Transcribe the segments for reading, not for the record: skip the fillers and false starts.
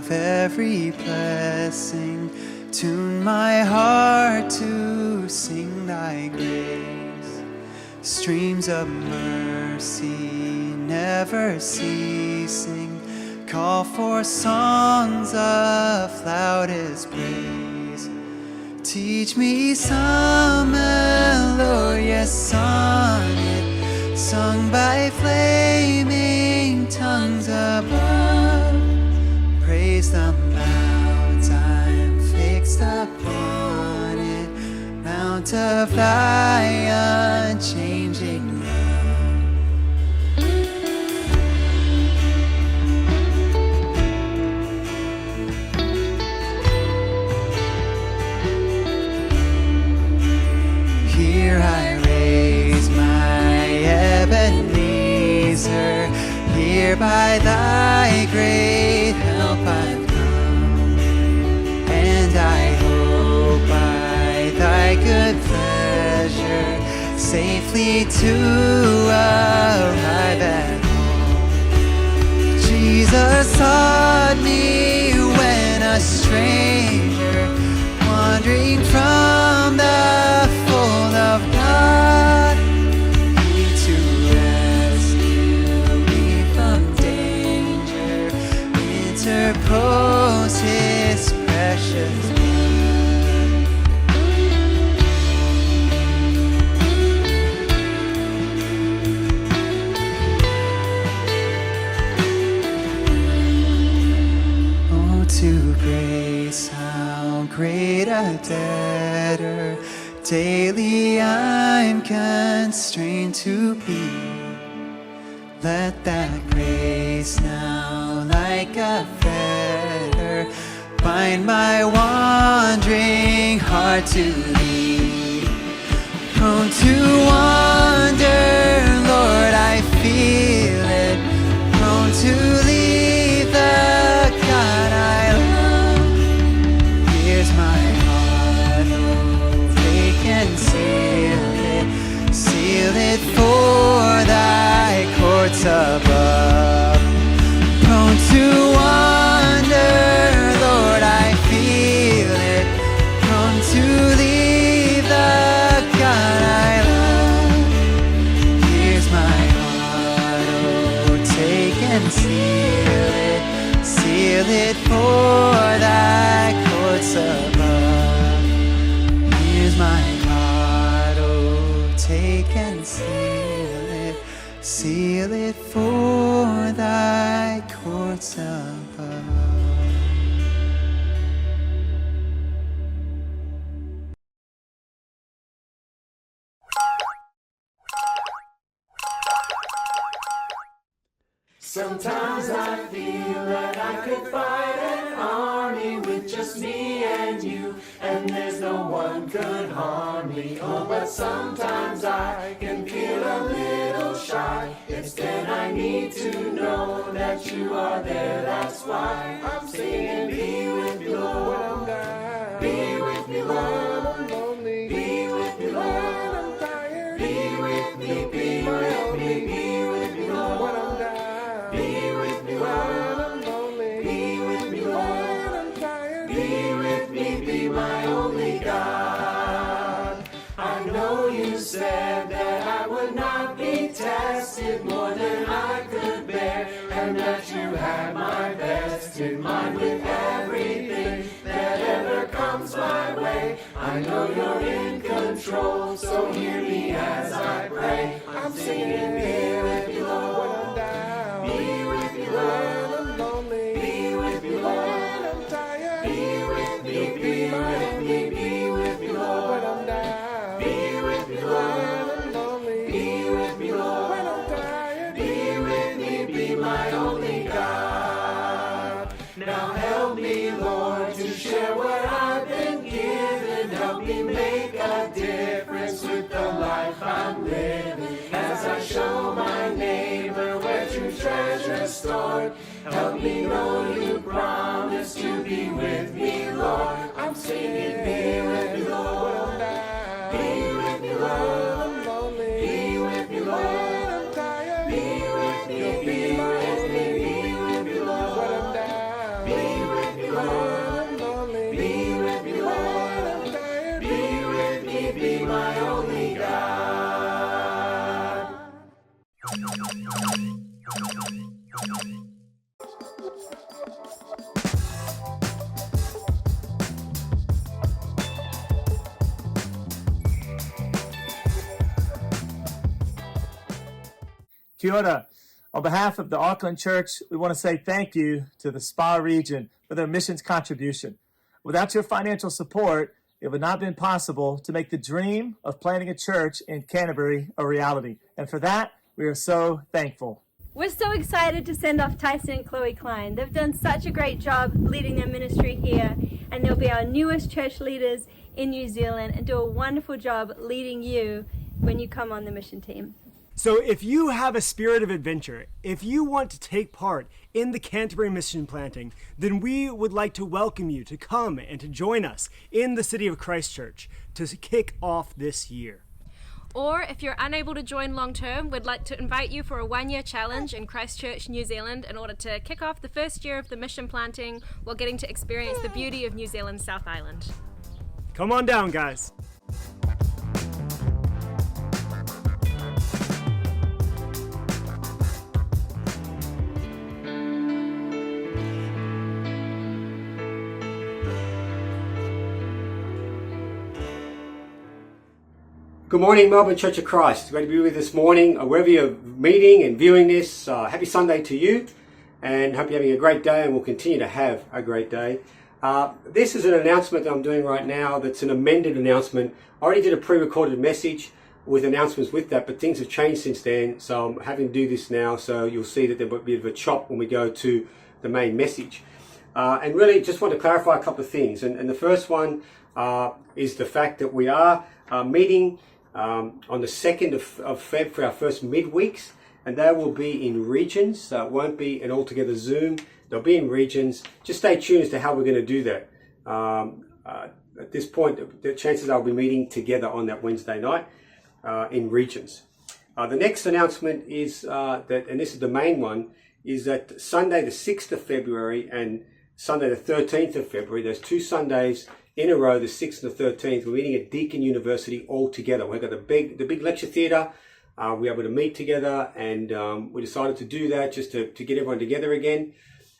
of every blessing. Tune my heart to sing thy grace. Streams of mercy never ceasing, call for songs of loudest praise. Teach me some melodious sonnet, sung by flaming tongues above. Praise the mount I'm fixed upon it, mount of thy unchanging love. Here I raise my Ebenezer, here by thy great help I've come, and I hope by thy good pleasure safely to arrive at home. Jesus sought me when a stranger, wandering from the fold of God, He to rescue me from danger interposed His precious blood. Oh, to grace, how great a debtor daily I'm constrained to be. Let that grace now like a fetter bind my wandering heart to thee. Prone to wander, Lord, I feel it, prone to leave the God I love. Here's my heart, oh, take and seal it for thy courts above. Prone to wander, Lord, I feel it, prone to leave the God I love. Here's my heart, oh, take and seal it for thy courts above. Here's my heart, oh, take and seal it for thy courts above. Sometimes I feel that I could fight an army with just me and you, and there's no one could harm me. Oh, but sometimes I can feel a little shy. It's then I need to know that you are there. That's why I'm singing, be with me, Lord. Be with me, Lord. Be with me, Lord. Be with me, be with me, be with me, Lord. Be with me, Lord. Be with me, Lord. Be with me, be my only God. I know you said that I would not be tested more than I could bear, and that you had my best in mind with everything that ever comes my way. I know you're in control, so hear me as I pray. I'm singing, be with me, Lord. Be with me, Lord. Be with me, Lord. Be with me, be with me, be with me, Lord. Be with me, Lord. Be with me, Lord. Be with me, be my only God. Now help me, Lord, to share what I've been given. Help me make a difference with the life I'm living. As I show my neighbor where true treasure stored, help me know you promised to be with me, Lord. I'm singing, be with me, Lord. Be with me, Lord. Be with me, Lord. Be with me, be with me, be with me, Lord. Be with Kia ora. On behalf of the Auckland Church, we want to say thank you to the Spa region for their missions contribution. Without your financial support, it would not have been possible to make the dream of planting a church in Canterbury a reality. And for that, we are so thankful. We're so excited to send off Tyson and Chloe Klein. They've done such a great job leading their ministry here, and they'll be our newest church leaders in New Zealand and do a wonderful job leading you when you come on the mission team. So if you have a spirit of adventure, if you want to take part in the Canterbury mission planting, then we would like to welcome you to come and to join us in the City of Christchurch to kick off this year. Or if you're unable to join long term, we'd like to invite you for a 1-year challenge in Christchurch, New Zealand, in order to kick off the first year of the mission planting while getting to experience the beauty of New Zealand's South Island. Come on down, guys. Good morning, Melbourne Church of Christ. Great to be with you this morning. Wherever you're meeting and viewing this, happy Sunday to you, and hope you're having a great day, and we'll continue to have a great day. This is an announcement that I'm doing right now that's an amended announcement. I already did a pre-recorded message with announcements with that, but things have changed since then, so I'm having to do this now, so you'll see that there might be a bit of a chop when we go to the main message. And really just want to clarify a couple of things, and the first one is the fact that we are meeting on the 2nd of Feb for our first midweeks, and they will be in regions, so it won't be an altogether Zoom. They'll be in regions. Just stay tuned as to how we're going to do that. At this point, the chances are we'll be meeting together on that Wednesday night in regions. The next announcement is that, and this is the main one, is that Sunday the 6th of February and Sunday the 13th of February, there's 2 Sundays in a row, the 6th and the 13th, we're meeting at Deakin University all together. We've got the big lecture theatre. We're able to meet together, and we decided to do that just to get everyone together again.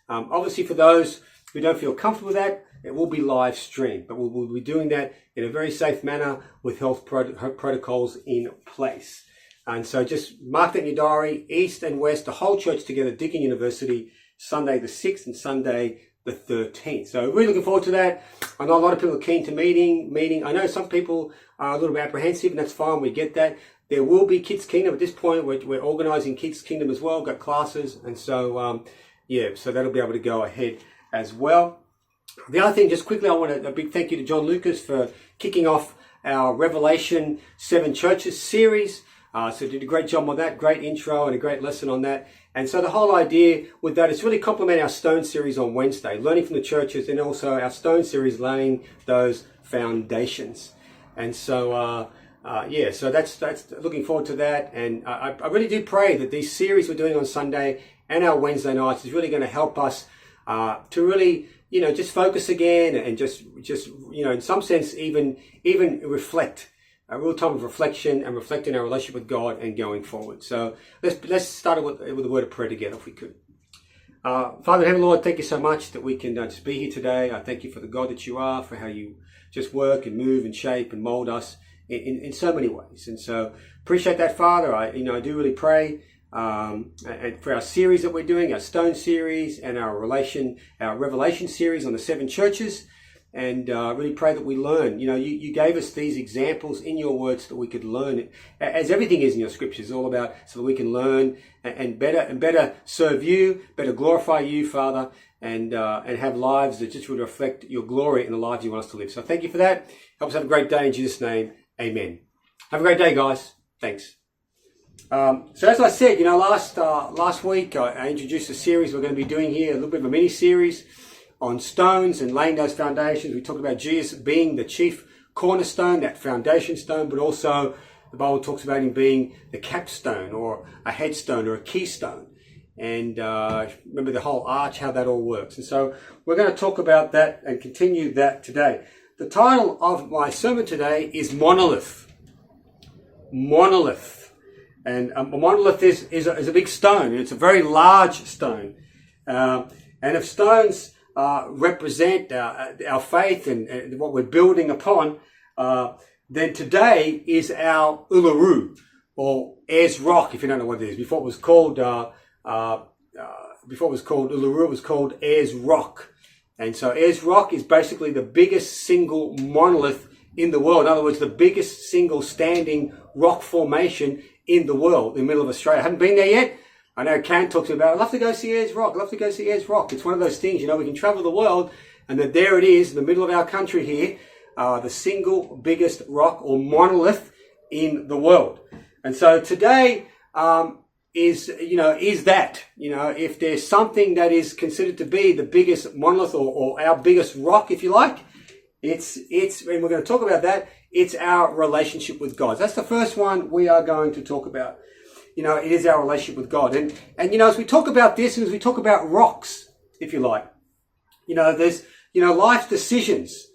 Obviously, for those who don't feel comfortable with that, it will be live streamed, but we'll be doing that in a very safe manner with health protocols in place. And so just mark that in your diary, East and West, the whole church together, Deakin University, Sunday the 6th and Sunday the 13th. So really looking forward to that. I know a lot of people are keen to meeting. I know some people are a little bit apprehensive, and that's fine. We get that. There will be Kids Kingdom at this point. We're organising Kids Kingdom as well. Got classes, and so so that'll be able to go ahead as well. The other thing, just quickly, I want a big thank you to John Lucas for kicking off our Revelation 7 Churches series. So did a great job on that, great intro and a great lesson on that. And so the whole idea with that is really complement our Stone series on Wednesday, learning from the churches, and also our Stone series laying those foundations. And so, so that's looking forward to that. And I really do pray that these series we're doing on Sunday and our Wednesday nights is really going to help us to really, just focus again and just in some sense, even reflect. A real time of reflection and reflecting our relationship with God and going forward. So let's start with a word of prayer together, if we could. Father in heaven, Lord, thank you so much that we can just be here today. I thank you for the God that you are, for how you just work and move and shape and mold us in so many ways. And so appreciate that, Father. I do really pray and for our series that we're doing, our Stone series and our Revelation series on the 7 churches. And really pray that we learn. You gave us these examples in your words so that we could learn, as everything is in your scriptures, all about so that we can learn and better serve you, better glorify you, Father, and have lives that just would reflect your glory in the lives you want us to live. So thank you for that. Help us have a great day in Jesus' name. Amen. Have a great day, guys. Thanks. So as I said, last week I introduced a series we're going to be doing here, a little bit of a mini series on stones and laying those foundations. We talked about Jesus being the chief cornerstone, that foundation stone, but also the Bible talks about him being the capstone or a headstone or a keystone. And remember the whole arch, how that all works. And so we're going to talk about that and continue that today. The title of my sermon today is Monolith. Monolith. And a monolith is a big stone. It's a very large stone. And if stones represent our faith and what we're building upon, then today is our Uluru, or Ayers Rock, if you don't know what it is. Before it was called Uluru, it was called Ayers Rock. And so Ayers Rock is basically the biggest single monolith in the world. In other words, the biggest single standing rock formation in the world, in the middle of Australia. I haven't been there yet. I know Karen talks about, I'd love to go see Ayers Rock. I'd love to go see Ayers Rock. It's one of those things, we can travel the world, and that there it is in the middle of our country here, the single biggest rock or monolith in the world. And so today is that, if there's something that is considered to be the biggest monolith or our biggest rock, if you like, it's, and we're going to talk about that, it's our relationship with God. That's the first one we are going to talk about. It is our relationship with God. And as we talk about this and as we talk about rocks, if you like, there's, life's decisions.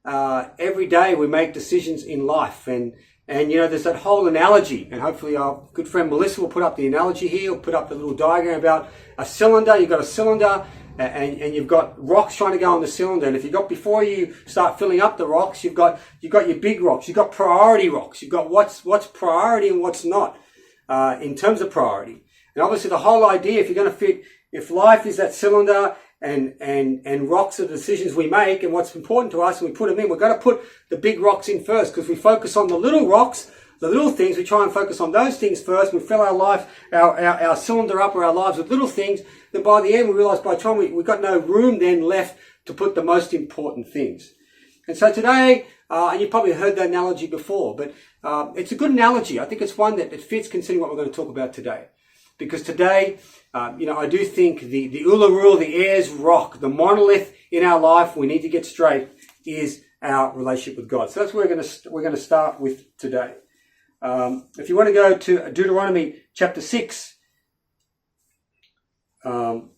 Every day we make decisions in life. And there's that whole analogy. And hopefully our good friend Melissa will put up the analogy here, or put up the little diagram about a cylinder. You've got a cylinder and you've got rocks trying to go on the cylinder. And if before you start filling up the rocks, you've got your big rocks, you've got priority rocks, you've got what's priority and what's not, in terms of priority. And obviously the whole idea, if life is that cylinder and rocks are the decisions we make and what's important to us and we put them in, we've got to put the big rocks in first, because we focus on the little rocks, the little things, we try and focus on those things first. We fill our cylinder up or our lives with little things. Then by the end, we realize by the time we've got no room then left to put the most important things. And so today, and you've probably heard that analogy before, but it's a good analogy. I think it's one that fits considering what we're going to talk about today. Because today, I do think the Uluru, the Ayers Rock, the monolith in our life, we need to get straight, is our relationship with God. So that's where we're going to start with today. If you want to go to Deuteronomy chapter 6, and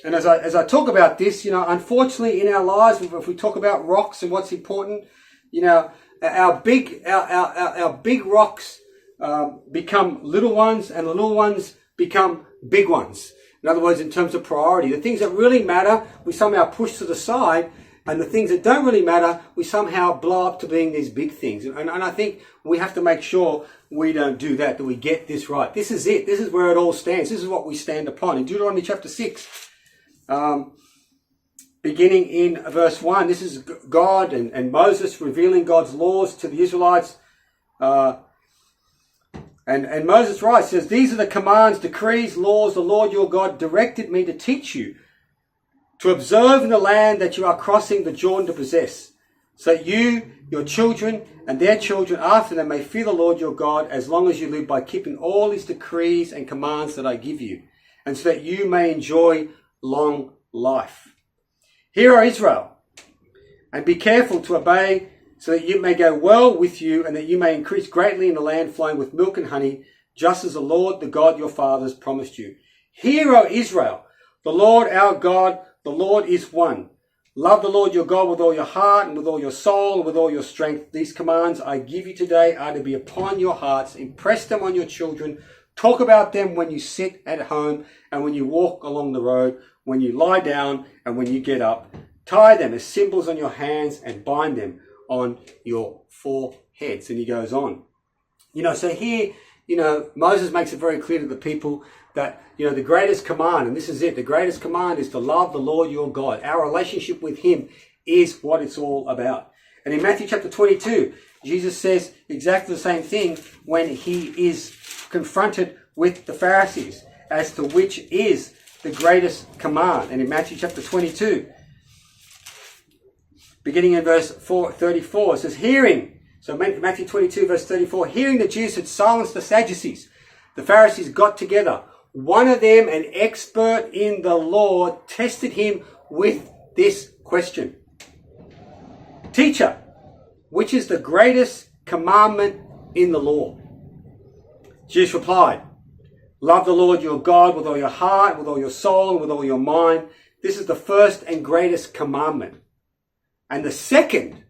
as I talk about this, unfortunately in our lives, if we talk about rocks and what's important, our big rocks become little ones, and the little ones become big ones. In other words, in terms of priority, the things that really matter, we somehow push to the side, and the things that don't really matter, we somehow blow up to being these big things. And I think we have to make sure we don't do that we get this right. This is it. This is where it all stands. This is what we stand upon. In Deuteronomy chapter 6, beginning in verse 1, this is God and Moses revealing God's laws to the Israelites. And Moses writes, says, "These are the commands, decrees, laws the Lord your God directed me to teach you, to observe in the land that you are crossing the Jordan to possess, so that you, your children, and their children after them may fear the Lord your God as long as you live, by keeping all his decrees and commands that I give you, and so that you may enjoy long life. Hear, O Israel, and be careful to obey, so that it may go well with you, and that you may increase greatly in the land flowing with milk and honey, just as the Lord, the God your fathers, promised you. Hear, O Israel, the Lord our God, the Lord is one. Love the Lord your God with all your heart and with all your soul and with all your strength. These commands I give you today are to be upon your hearts. Impress them on your children. Talk about them when you sit at home and when you walk along the road, when you lie down and when you get up. Tie them as symbols on your hands and bind them on your foreheads." And he goes on. So here, Moses makes it very clear to the people that, the greatest command, and this is it, the greatest command is to love the Lord your God. Our relationship with him is what it's all about. And in Matthew chapter 22, Jesus says exactly the same thing when he is confronted with the Pharisees as to which is the greatest command. And in Matthew chapter 22, beginning in verse 34, it says, hearing, so Matthew 22 verse 34, hearing the Jews had silenced the Sadducees, the Pharisees got together. One of them, an expert in the law, tested him with this question: "Teacher, which is the greatest commandment in the law?" Jesus replied, "Love the Lord your God with all your heart, with all your soul, and with all your mind. This is the first and greatest commandment. And the second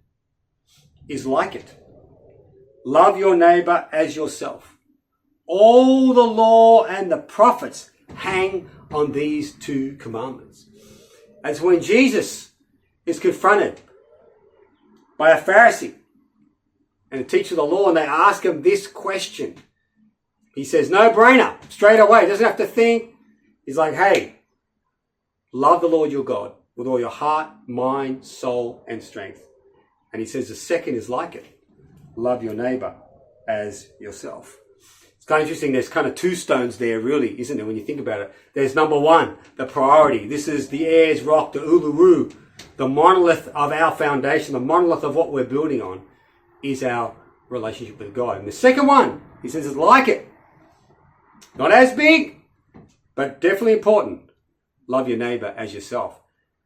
is like it. Love your neighbor as yourself. All the law and the prophets hang on these two commandments. And so when Jesus is confronted by a Pharisee and a teacher of the law, and they ask him this question, he says, no brainer, straight away, doesn't have to think. He's like, hey, love the Lord your God with all your heart, mind, soul, and strength. And he says the second is like it. Love your neighbor as yourself. It's kind of interesting. There's kind of two stones there, really, isn't there, when you think about it? There's number one, the priority. This is the Ayers Rock, the Uluru, the monolith of our foundation, the monolith of what we're building on is our relationship with God. And the second one, he says, is like it. Not as big, but definitely important. Love your neighbor as yourself.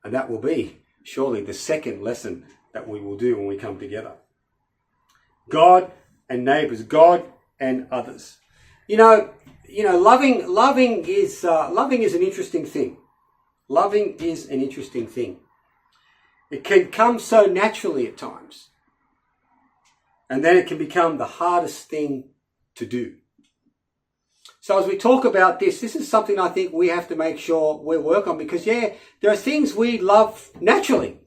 And that will be surely the second lesson that we will do when we come together. God and neighbors, God and others. You know, loving is an interesting thing. Loving is an interesting thing. It can come so naturally at times. And then it can become the hardest thing to do. So as we talk about this is something I think we have to make sure we work on, because there are things we love naturally.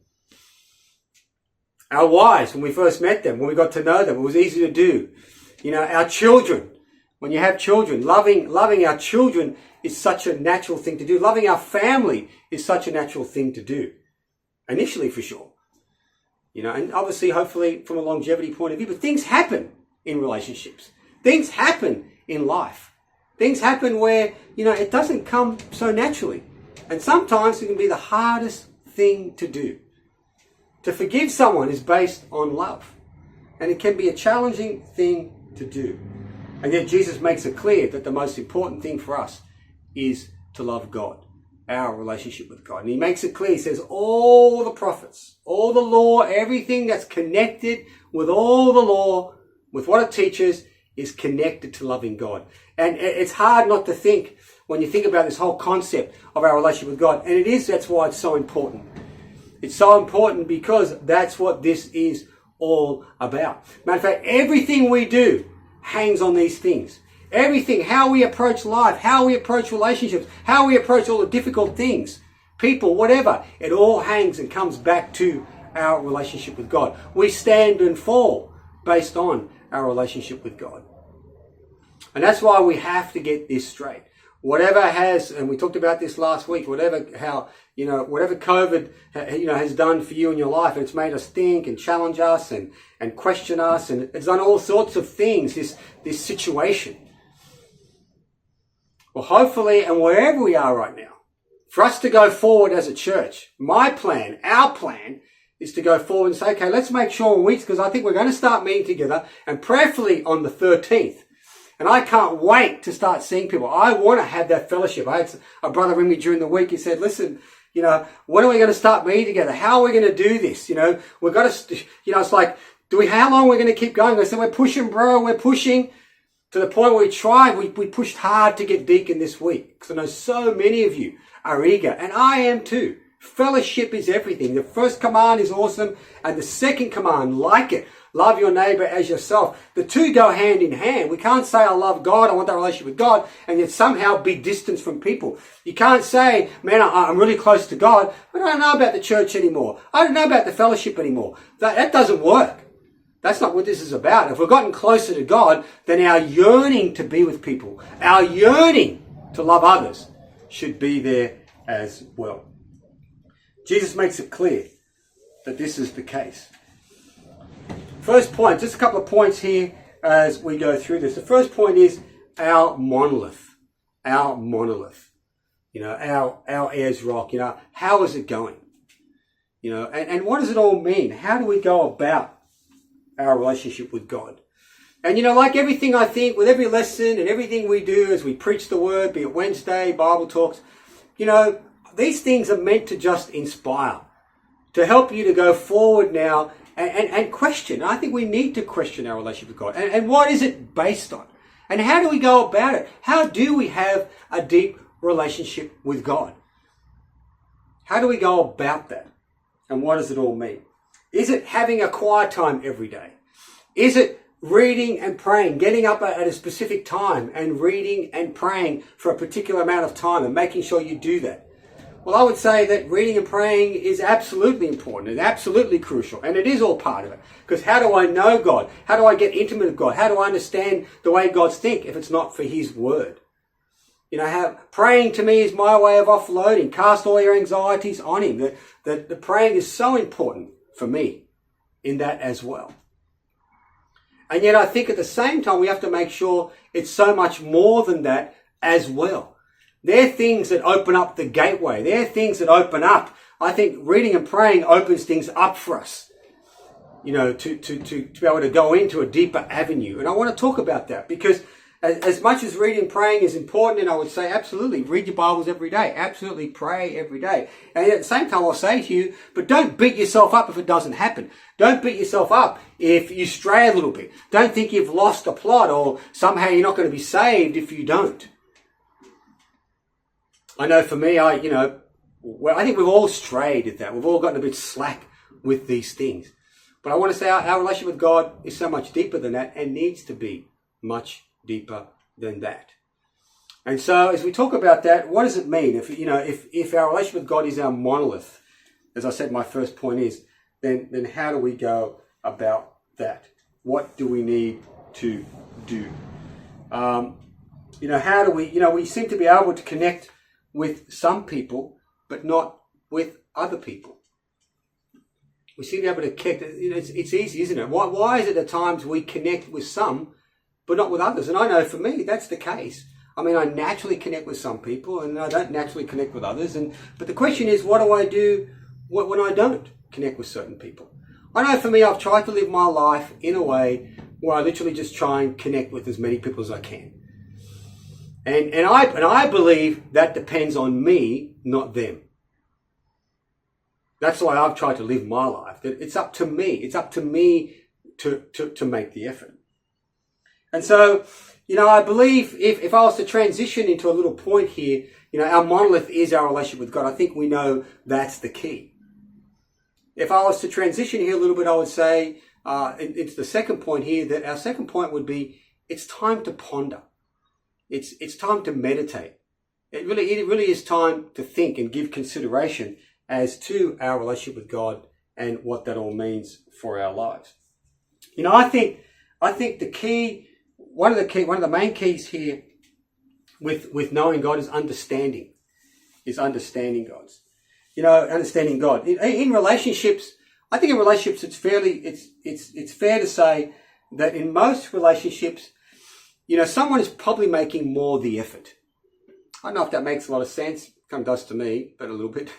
Our wives, when we first met them, when we got to know them, it was easy to do. You know, our children, when you have children, loving our children is such a natural thing to do. Loving our family is such a natural thing to do. Initially, for sure. You know, and obviously, hopefully, from a longevity point of view, but things happen in relationships. Things happen in life. Things happen where, it doesn't come so naturally. And sometimes it can be the hardest thing to do. To forgive someone is based on love. And it can be a challenging thing to do. And yet Jesus makes it clear that the most important thing for us is to love God, our relationship with God. And he makes it clear. He says all the prophets, all the law, everything that's connected with all the law, with what it teaches, is connected to loving God. And it's hard not to think when you think about this whole concept of our relationship with God. And that's why it's so important. It's so important because that's what this is all about. Matter of fact, everything we do hangs on these things. Everything, how we approach life, how we approach relationships, how we approach all the difficult things, people, whatever, it all hangs and comes back to our relationship with God. We stand and fall based on our relationship with God. And that's why we have to get this straight. Whatever and we talked about this last week, whatever COVID, has done for you in your life, and it's made us think and challenge us and question us, and it's done all sorts of things, this situation. Well, hopefully, and wherever we are right now, for us to go forward as a church, our plan is to go forward and say, okay, let's make sure in weeks, because I think we're going to start meeting together, and prayerfully on the 13th. And I can't wait to start seeing people. I want to have that fellowship. I had a brother ring me during the week. He said, listen, when are we going to start meeting together? How are we going to do this? We've got to, it's like, how long are we going to keep going? I said, we're pushing, bro. We're pushing to the point where we pushed hard to get deacon this week. Because I know so many of you are eager, and I am too. Fellowship is everything. The first command is awesome, and the second command, like it. Love your neighbor as yourself. The two go hand in hand. We can't say I love God, I want that relationship with God, and yet somehow be distant from people. You can't say, man, I'm really close to God, but I don't know about the church anymore. I don't know about the fellowship anymore. That doesn't work. That's not what this is about. If we've gotten closer to God, then our yearning to be with people, our yearning to love others should be there as well. Jesus makes it clear that this is the case. First point, just a couple of points here as we go through this. The first point is our monolith. Our monolith. Our Ayers Rock. How is it going? And what does it all mean? How do we go about our relationship with God? And like everything, I think, with every lesson and everything we do as we preach the word, be it Wednesday, Bible talks, these things are meant to just inspire, to help you to go forward now and question. I think we need to question our relationship with God. And what is it based on? And how do we go about it? How do we have a deep relationship with God? How do we go about that? And what does it all mean? Is it having a quiet time every day? Is it reading and praying, getting up at a specific time and reading and praying for a particular amount of time and making sure you do that. Well, I would say that reading and praying is absolutely important and absolutely crucial, and it is all part of it. Because how do I know God? How do I get intimate with God? How do I understand the way God's think if it's not for His Word? You know, how praying to me is my way of offloading. Cast all your anxieties on Him. The praying is so important for me in that as well. And yet I think at the same time we have to make sure it's so much more than that as well. They're things that open up the gateway. They're things that open up. I think reading and praying opens things up for us, you know, to be able to go into a deeper avenue. And I want to talk about that because as much as reading and praying is important, and I would say absolutely read your Bibles every day. Absolutely pray every day. And at the same time, I'll say to you, but don't beat yourself up if it doesn't happen. Don't beat yourself up if you stray a little bit. Don't think you've lost a plot or somehow you're not going to be saved if you don't. I know for me, I think we've all strayed at that. We've all gotten a bit slack with these things. But I want to say our relationship with God is so much deeper than that and needs to be much deeper than that. And so as we talk about that, what does it mean? If our relationship with God is our monolith, as I said, my first point is, then how do we go about that? What do we need to do? How do we seem to be able to connect with some people, but not with other people. We seem to be able to connect. It's easy, isn't it? Why is it at times we connect with some, but not with others? And I know for me, that's the case. I mean, I naturally connect with some people, and I don't naturally connect with others. But the question is, what do I do when I don't connect with certain people? I know for me, I've tried to live my life in a way where I literally just try and connect with as many people as I can. And I believe that depends on me, not them. That's why I've tried to live my life. That it's up to me. It's up to me to make the effort. And so, I believe if I was to transition into a little point here, our monolith is our relationship with God. I think we know that's the key. If I was to transition here a little bit, I would say it's the second point here, that our second point would be it's time to ponder. It's time to meditate. It really is time to think and give consideration as to our relationship with God and what that all means for our lives. I think the key, one of the main keys here with knowing God is understanding. Understanding God's. Understanding God. In relationships, I think in relationships it's fair to say that in most relationships, someone is probably making more the effort. I don't know if that makes a lot of sense. It kind of does to me, but a little bit.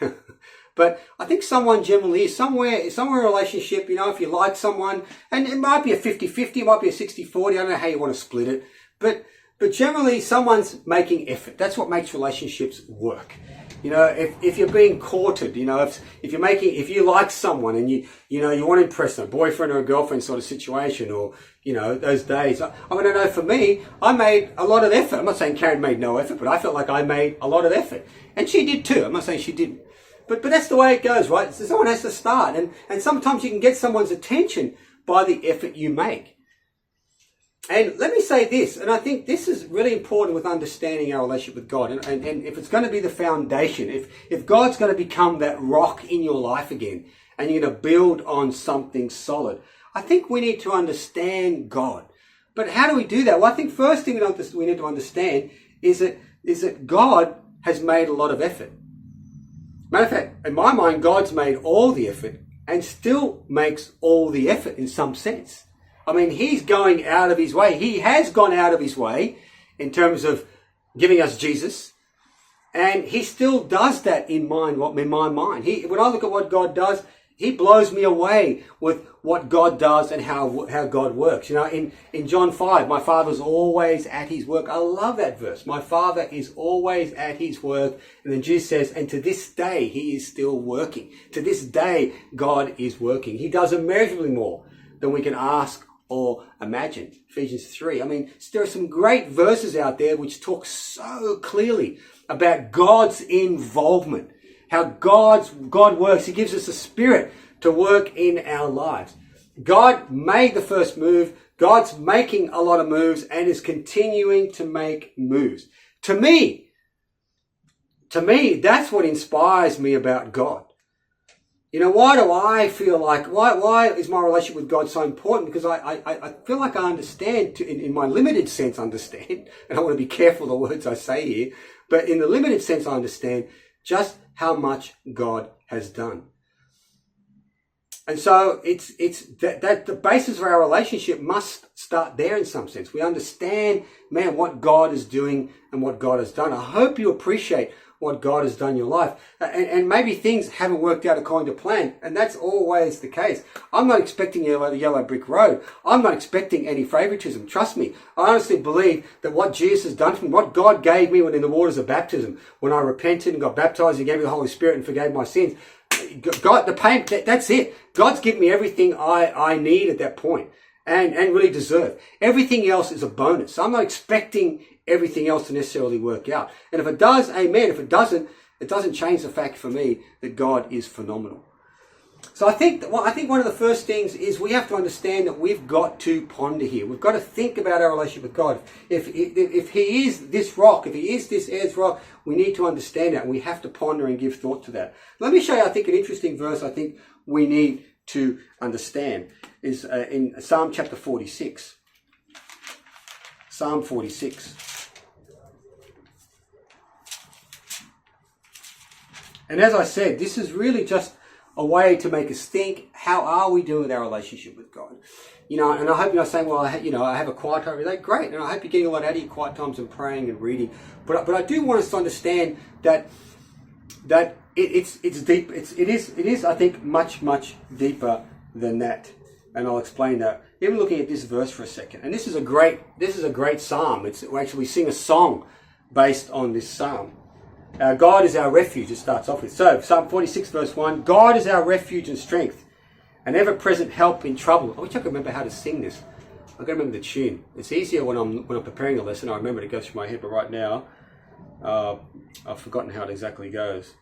But I think someone generally is somewhere in a relationship, if you like someone, and it might be a 50-50, it might be a 60-40, I don't know how you want to split it. But generally someone's making effort. That's what makes relationships work. If you're being courted, if you like someone and you want to impress them, a boyfriend or a girlfriend sort of situation, or, those days. I know for me, I made a lot of effort. I'm not saying Karen made no effort, but I felt like I made a lot of effort. And she did too. I'm not saying she didn't. But that's the way it goes, right? So someone has to start. And sometimes you can get someone's attention by the effort you make. And let me say this, and I think this is really important with understanding our relationship with God. And if it's going to be the foundation, if God's going to become that rock in your life again, and you're going to build on something solid, I think we need to understand God. But how do we do that? Well, I think first thing we need to understand is that God has made a lot of effort. Matter of fact, in my mind, God's made all the effort and still makes all the effort in some sense. I mean, he's going out of his way. He has gone out of his way in terms of giving us Jesus. And he still does that in my mind. When I look at what God does, he blows me away with what God does and how God works. In John 5, my Father's always at his work. I love that verse. My Father is always at his work. And then Jesus says, and to this day, he is still working. To this day, God is working. He does immeasurably more than we can ask or imagine. Ephesians 3. I mean, there are some great verses out there which talk so clearly about God's involvement, how God works. He gives us a spirit to work in our lives. God made the first move God's making a lot of moves and is continuing to make moves. To me, that's what inspires me about God. You know, why do I feel like, why is my relationship with God so important? Because I feel like I understand, in my limited sense understand, and I want to be careful the words I say here, but in the limited sense I understand just how much God has done. And so it's that the basis of our relationship must start there in some sense. We understand, man, what God is doing and what God has done. I hope you appreciate what God has done in your life. And maybe things haven't worked out according to plan, and that's always the case. I'm not expecting the yellow brick road. I'm not expecting any favoritism. Trust me, I honestly believe that what Jesus has done for me, what God gave me when in the waters of baptism, when I repented and got baptized, He gave me the Holy Spirit and forgave my sins. God, the pain, that's it. God's given me everything I need at that point and really deserve. Everything else is a bonus. So I'm not expecting everything else to necessarily work out. And if it does, amen. If it doesn't change the fact for me that God is phenomenal. So I think one of the first things is we have to understand that we've got to ponder here. We've got to think about our relationship with God. If He is this rock, if He is this Ayers rock, we need to understand that, and we have to ponder and give thought to that. Let me show you, I think, an interesting verse I think we need to understand is in Psalm chapter 46. Psalm 46. And as I said, this is really just a way to make us think, how are we doing with our relationship with God? You know, and I hope you're not saying, well, I have a quiet time every day. Great. And I hope you're getting a lot out of your quiet times and praying and reading. But I do want us to understand that it's deep. It is, I think, much, much deeper than that. And I'll explain that. Even looking at this verse for a second. And this is a great psalm. We sing a song based on this psalm. God is our refuge, it starts off with. So, Psalm 46 verse 1, God is our refuge and strength, an ever-present help in trouble. I wish I could remember how to sing this. I've got to remember the tune. It's easier when I'm preparing a lesson. I remember it goes through my head, but right now, I've forgotten how it exactly goes. It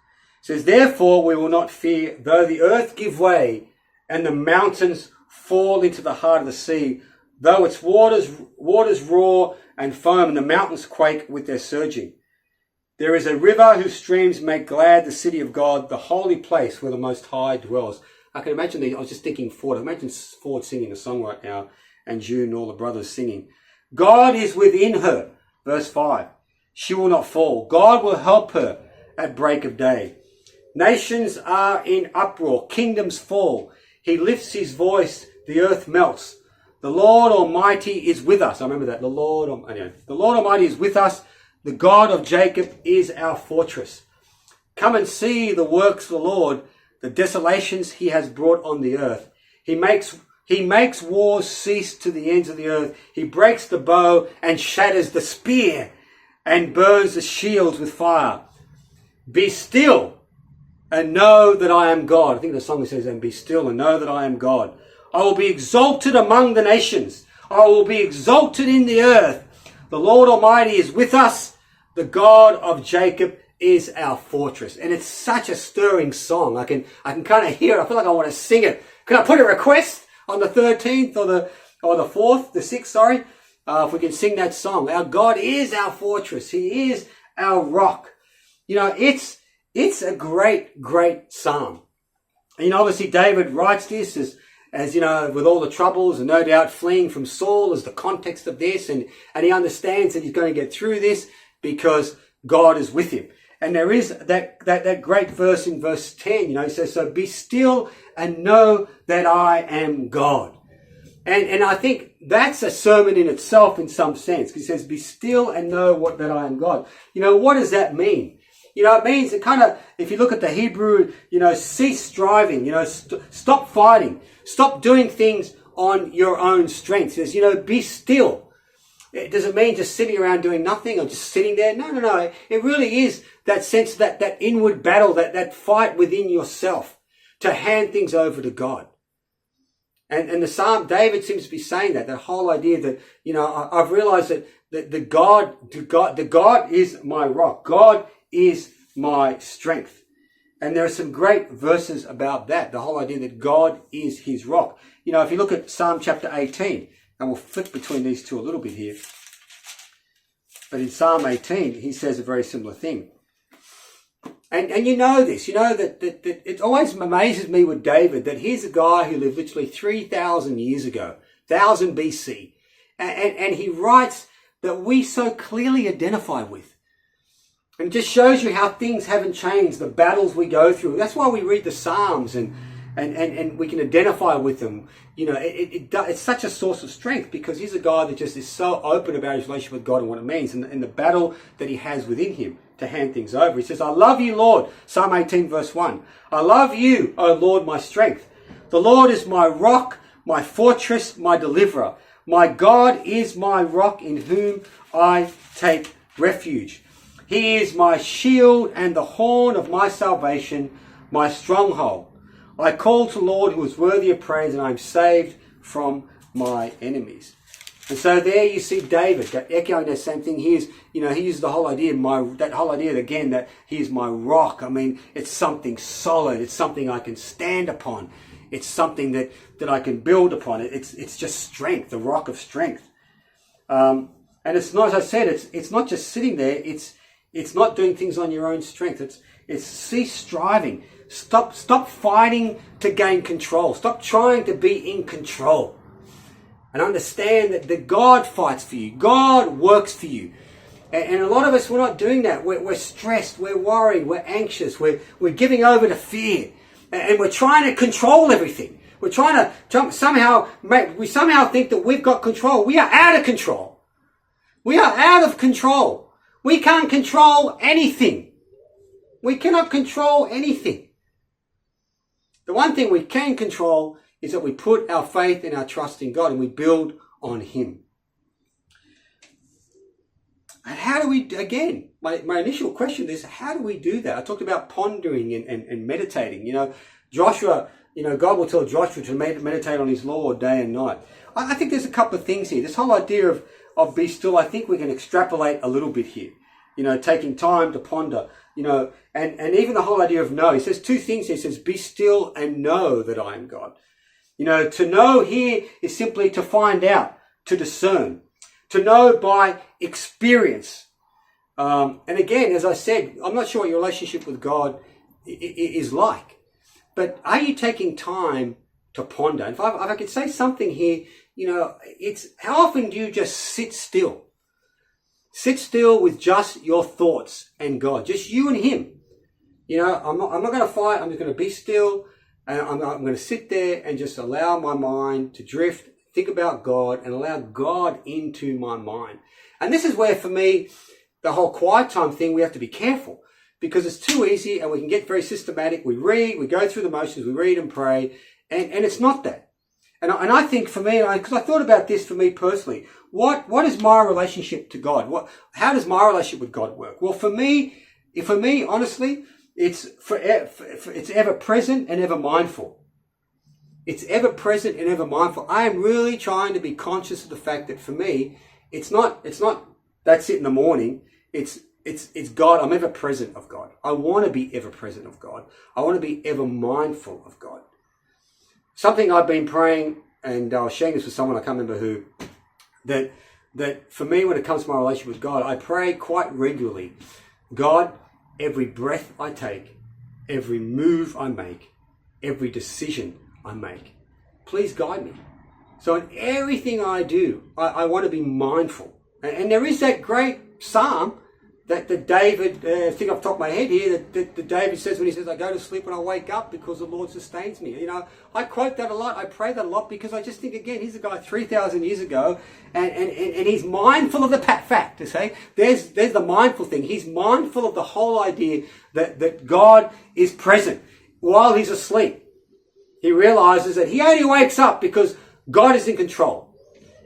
says, therefore we will not fear, though the earth give way, and the mountains fall into the heart of the sea, though its waters roar and foam, and the mountains quake with their surging. There is a river whose streams make glad the city of God, the holy place where the Most High dwells. I can imagine I was just thinking Ford. Imagine Ford singing a song right now, and June and all the brothers singing. God is within her. Verse 5. She will not fall. God will help her at break of day. Nations are in uproar. Kingdoms fall. He lifts his voice. The earth melts. The Lord Almighty is with us. I remember that. The Lord Almighty is with us. The God of Jacob is our fortress. Come and see the works of the Lord, the desolations He has brought on the earth. He makes wars cease to the ends of the earth. He breaks the bow and shatters the spear and burns the shields with fire. Be still and know that I am God. I think the song says, and be still and know that I am God. I will be exalted among the nations. I will be exalted in the earth. The Lord Almighty is with us. The God of Jacob is our fortress. And it's such a stirring song. I can kind of hear it. I feel like I want to sing it. Can I put a request on the 13th or the 4th, the 6th, sorry? If we can sing that song. Our God is our fortress. He is our rock. You know, it's a great, great psalm. You know, obviously David writes this as you know, with all the troubles and no doubt fleeing from Saul is the context of this. And he understands that he's going to get through this because God is with him. And there is that great verse in verse 10, you know, he says, so be still and know that I am God. And I think that's a sermon in itself in some sense. He says, be still and know that I am God. You know, what does that mean? You know, it means it kind of, if you look at the Hebrew, you know, cease striving, you know, stop fighting, stop doing things on your own strength. It says, you know, be still. Does it mean just sitting around doing nothing or just sitting there? No. It really is that sense, that inward battle, that fight within yourself to hand things over to God. And the Psalm, David seems to be saying that whole idea that, you know, I've realized that the God is my rock. God is my strength. And there are some great verses about that. The whole idea that God is his rock. You know, if you look at Psalm chapter 18, And we'll flip between these two a little bit here. But in Psalm 18, he says a very similar thing. And you know this, you know that it always amazes me with David that here's a guy who lived literally 3,000 years ago, 1000 BC. And he writes that we so clearly identify with. And it just shows you how things haven't changed, the battles we go through. That's why we read the Psalms and we can identify with them. You know, it's such a source of strength because he's a guy that just is so open about his relationship with God and what it means and the battle that he has within him to hand things over. He says, I love you, Lord. Psalm 18, verse 1. I love you, O Lord, my strength. The Lord is my rock, my fortress, my deliverer. My God is my rock in whom I take refuge. He is my shield and the horn of my salvation, my stronghold. I call to the Lord who is worthy of praise, and I am saved from my enemies. And so there you see David echoing that same thing. He uses the whole idea, that he is my rock. I mean, it's something solid. It's something I can stand upon. It's something that I can build upon. It's just strength, the rock of strength. And it's not, as I said, it's not just sitting there. It's not doing things on your own strength. It's cease striving. Stop fighting to gain control. Stop trying to be in control. And understand that God fights for you. God works for you. And a lot of us, we're not doing that. We're stressed. We're worried. We're anxious. We're giving over to fear. And we're trying to control everything. We're trying to somehow think that we've got control. We are out of control. We are out of control. We can't control anything. We cannot control anything. The one thing we can control is that we put our faith and our trust in God and we build on Him. And how do we, again, my initial question is, how do we do that? I talked about pondering and meditating. Joshua, God will tell Joshua to meditate on His law day and night. I think there's a couple of things here. This whole idea of be still, I think we can extrapolate a little bit here. Taking time to ponder, and even the whole idea of know. He says two things. He says, be still and know that I am God. To know here is simply to find out, to discern, to know by experience. And again, as I said, I'm not sure what your relationship with God is like, but are you taking time to ponder? And if I could say something here, it's how often do you just sit still? Sit still with just your thoughts and God, just you and Him. I'm not going to fight. I'm just going to be still. And I'm going to sit there and just allow my mind to drift, think about God, and allow God into my mind. And this is where, for me, the whole quiet time thing, we have to be careful because it's too easy and we can get very systematic. We read, we go through the motions, we read and pray, and it's not that. And I think for me, because I thought about this for me personally, what is my relationship to God? How does my relationship with God work? Well, for me, honestly, it's ever present and ever mindful. It's ever present and ever mindful. I am really trying to be conscious of the fact that for me, it's not that's it in the morning. It's God. I'm ever present of God. I want to be ever present of God. I want to be ever mindful of God. Something I've been praying, and I was sharing this with someone, I can't remember who, that for me, when it comes to my relationship with God, I pray quite regularly, God, every breath I take, every move I make, every decision I make, please guide me. So in everything I do, I want to be mindful. And there is that great psalm that David, I think off the top of my head here, that David says when he says, I go to sleep and I wake up because the Lord sustains me. I quote that a lot. I pray that a lot because I just think, again, he's a guy 3,000 years ago and he's mindful of the fact, you see. There's the mindful thing. He's mindful of the whole idea that God is present while he's asleep. He realizes that he only wakes up because God is in control.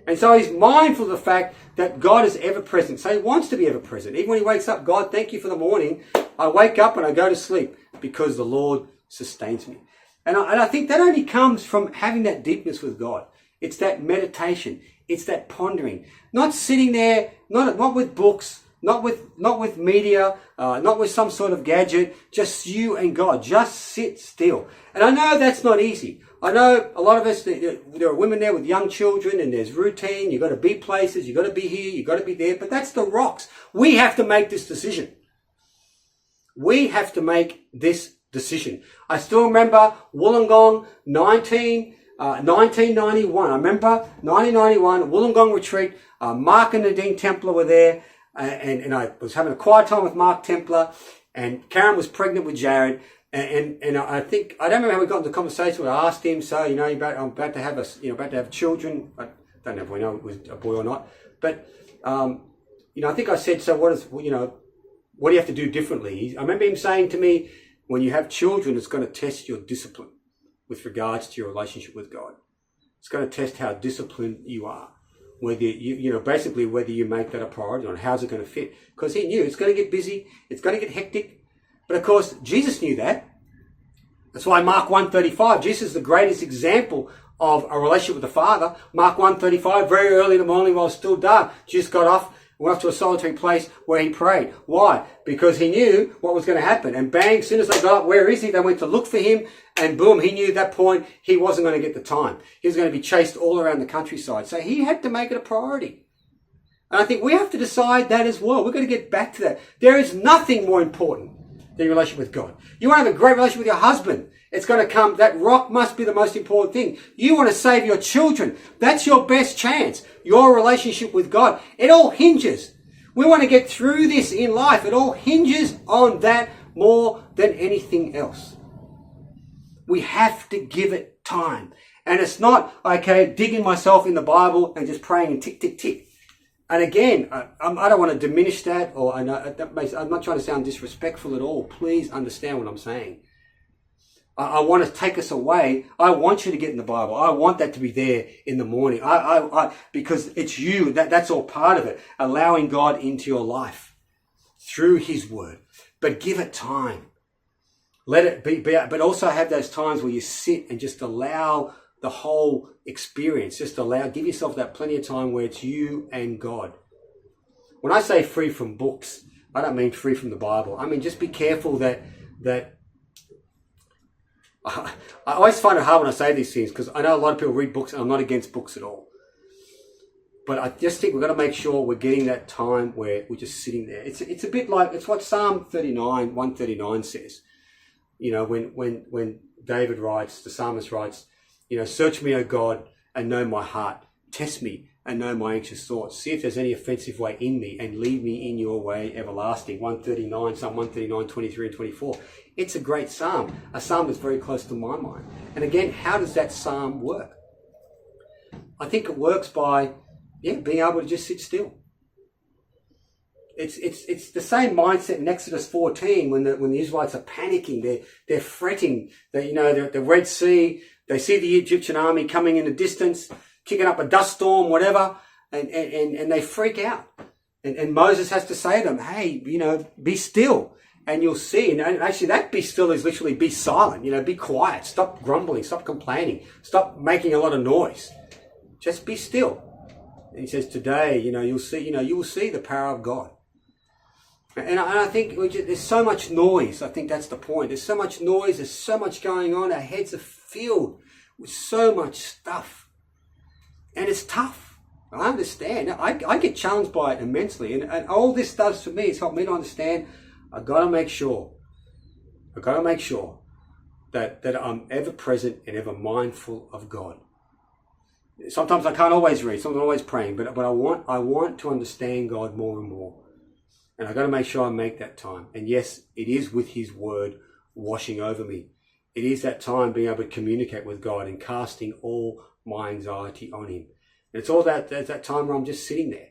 And so he's mindful of the fact that God is ever present. So he wants to be ever present. Even when he wakes up, God, thank you for the morning. I wake up and I go to sleep because the Lord sustains me. And I think that only comes from having that deepness with God. It's that meditation. It's that pondering. Not sitting there, not with books, not with media, not with some sort of gadget, just you and God. Just sit still. And I know that's not easy. I know a lot of us, there are women there with young children and there's routine. You've got to be places. You've got to be here. You've got to be there. But that's the rocks. We have to make this decision. We have to make this decision. I still remember Wollongong 1991. I remember 1991, Wollongong retreat. Mark and Nadine Templar were there. And I was having a quiet time with Mark Templar. And Karen was pregnant with Jared. And I think, I don't remember how we got into the conversation. I asked him, so, I'm about to have children. I don't know if we know it was a boy or not. But, I think I said, so what do you have to do differently? I remember him saying to me, when you have children, it's going to test your discipline with regards to your relationship with God. It's going to test how disciplined you are. Whether basically whether you make that a priority or how's it going to fit. Because he knew it's going to get busy. It's going to get hectic. But of course, Jesus knew that. That's why Mark 1:35, Jesus is the greatest example of a relationship with the Father. Mark 1:35, very early in the morning while it's still dark, Jesus got off, went off to a solitary place where he prayed. Why? Because he knew what was going to happen. And bang, as soon as they got up, where is he? They went to look for him. And boom, he knew at that point he wasn't going to get the time. He was going to be chased all around the countryside. So he had to make it a priority. And I think we have to decide that as well. We're going to get back to that. There is nothing more important than your relationship with God. You want to have a great relationship with your husband. It's going to come, that rock must be the most important thing. You want to save your children. That's your best chance. Your relationship with God. It all hinges. We want to get through this in life. It all hinges on that more than anything else. We have to give it time. And it's not, digging myself in the Bible and just praying and tick, tick, tick. And again, I don't want to diminish that, or I'm not trying to sound disrespectful at all. Please understand what I'm saying. I want to take us away. I want you to get in the Bible. I want that to be there in the morning. Because it's you. That's all part of it. Allowing God into your life through His Word. But give it time. Let it be. But also have those times where you sit and just allow the whole experience. Give yourself that plenty of time where it's you and God. When I say free from books, I don't mean free from the Bible. I mean, just be careful that I always find it hard when I say these things because I know a lot of people read books and I'm not against books at all. But I just think we've got to make sure we're getting that time where we're just sitting there. It's a bit like, it's what Psalm 139 says. When David writes, the psalmist writes, search me, O God, and know my heart. Test me and know my anxious thoughts. See if there's any offensive way in me and lead me in your way everlasting. Psalm 139, 23 and 24. It's a great psalm, a psalm that's very close to my mind. And again, how does that psalm work? I think it works by being able to just sit still. It's the same mindset in Exodus 14 when the Israelites are panicking, they're fretting, the Red Sea, they see the Egyptian army coming in the distance, kicking up a dust storm, whatever, and they freak out. And Moses has to say to them, hey, be still, and you'll see. And actually that be still is literally be silent, be quiet, stop grumbling, stop complaining, stop making a lot of noise. Just be still. And he says, today, you will see the power of God. And I think there's so much noise. I think that's the point. There's so much noise. There's so much going on. Our heads are filled with so much stuff. And it's tough. I understand. I get challenged by it immensely. And all this does for me is help me to understand I've got to make sure that I'm ever present and ever mindful of God. Sometimes I can't always read. Sometimes I'm always praying. But I want to understand God more and more. And I've got to make sure I make that time. And yes, it is with His Word washing over me. It is that time being able to communicate with God and casting all my anxiety on Him. And it's all that time where I'm just sitting there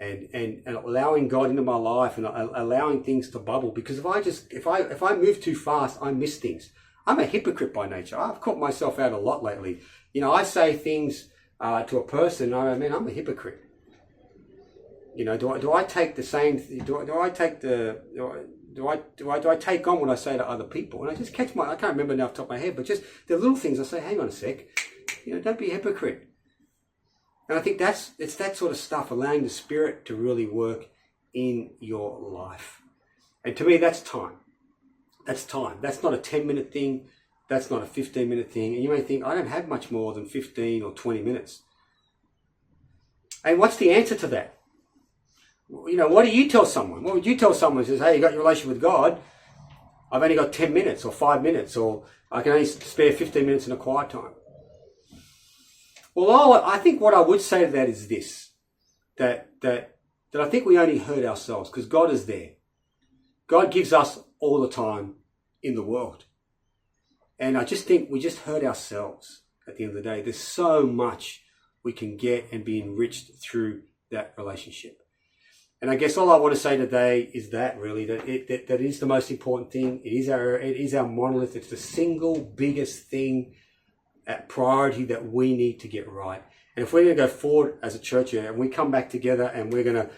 and allowing God into my life and allowing things to bubble. Because if I move too fast, I miss things. I'm a hypocrite by nature. I've caught myself out a lot lately. I say things to a person, I'm a hypocrite. Do I take the same? Do I take on what I say to other people? And I just catch I can't remember now off the top of my head, but just the little things I say. Hang on a sec, don't be a hypocrite. And I think it's that sort of stuff, allowing the Spirit to really work in your life. And to me, that's time. That's time. That's not a 10-minute thing. that's not a 15-minute thing. And you may think, I don't have much more than 15 or 20 minutes. And what's the answer to that? You know, what do you tell someone? What would you tell someone who says, hey, you got your relationship with God, I've only got 10 minutes or 5 minutes, or I can only spare 15 minutes in a quiet time? Well, I think what I would say to that is this, that I think we only hurt ourselves, because God is there. God gives us all the time in the world. And I just think we just hurt ourselves at the end of the day. There's so much we can get and be enriched through that relationship. And I guess all I want to say today is that really, that it is the most important thing. It is our monolith. It's the single biggest thing at priority that we need to get right. And if we're going to go forward as a church and we come back together and we're going to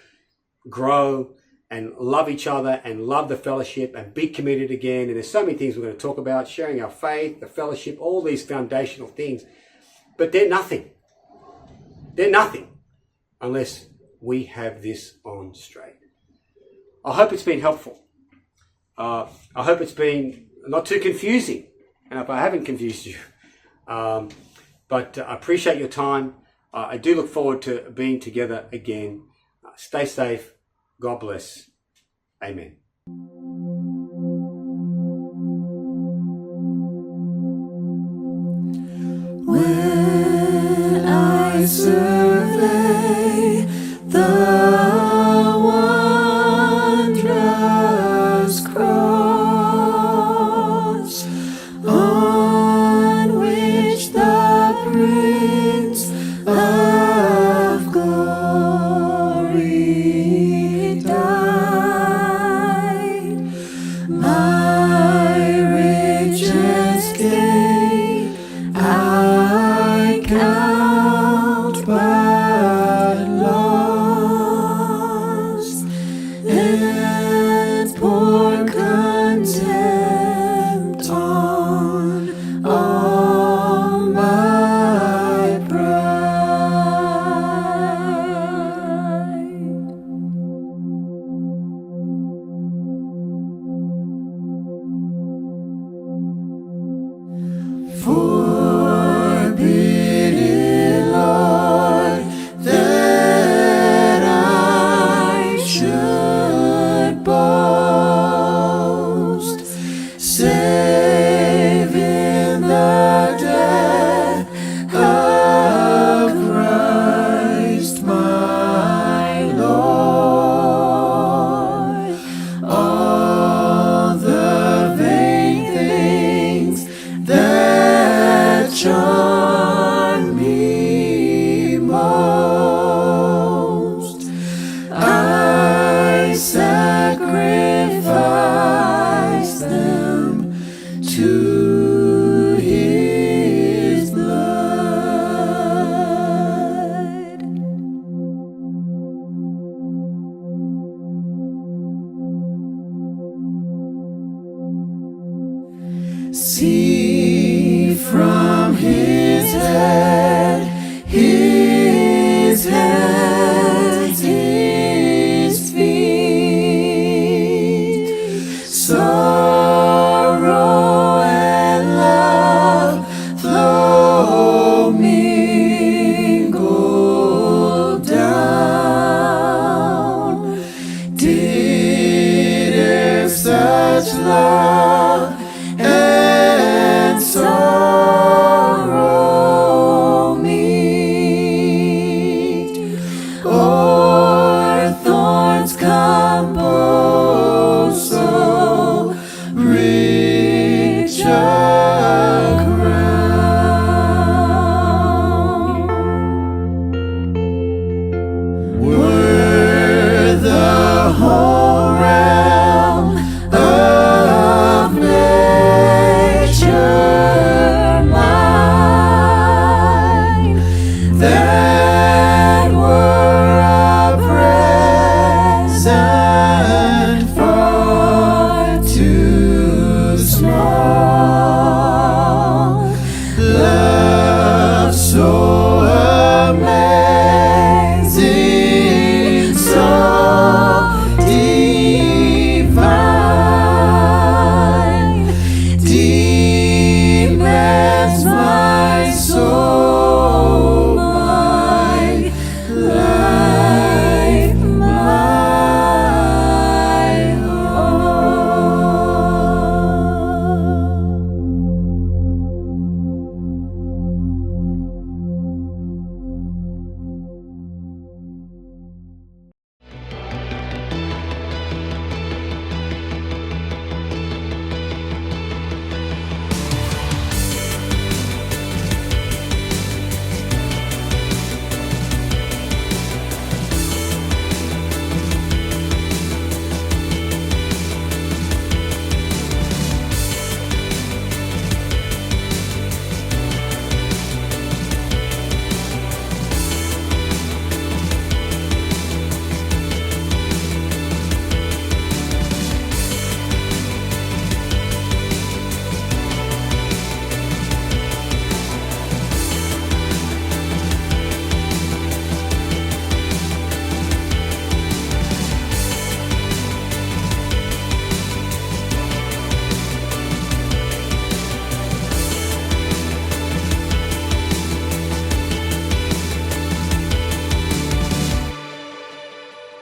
grow and love each other and love the fellowship and be committed again, and there's so many things we're going to talk about, sharing our faith, the fellowship, all these foundational things, but they're nothing. They're nothing unless we have this on straight. I hope it's been helpful. I hope it's been not too confusing. And if I haven't confused you, but I appreciate your time. I do look forward to being together again. Stay safe. God bless. Amen. When I survey the wondrous cross on which the Prince of Glory died, my richest gain I count but loss, and pour contempt on all my pride. Forbid it, Lord, that I should boast, save in the death of Christ my Lord. All the vain things that charm me most, I sacrifice them to His blood. See from His head, His hands, His feet, sorrow and love flow mingled down. Did e'er such love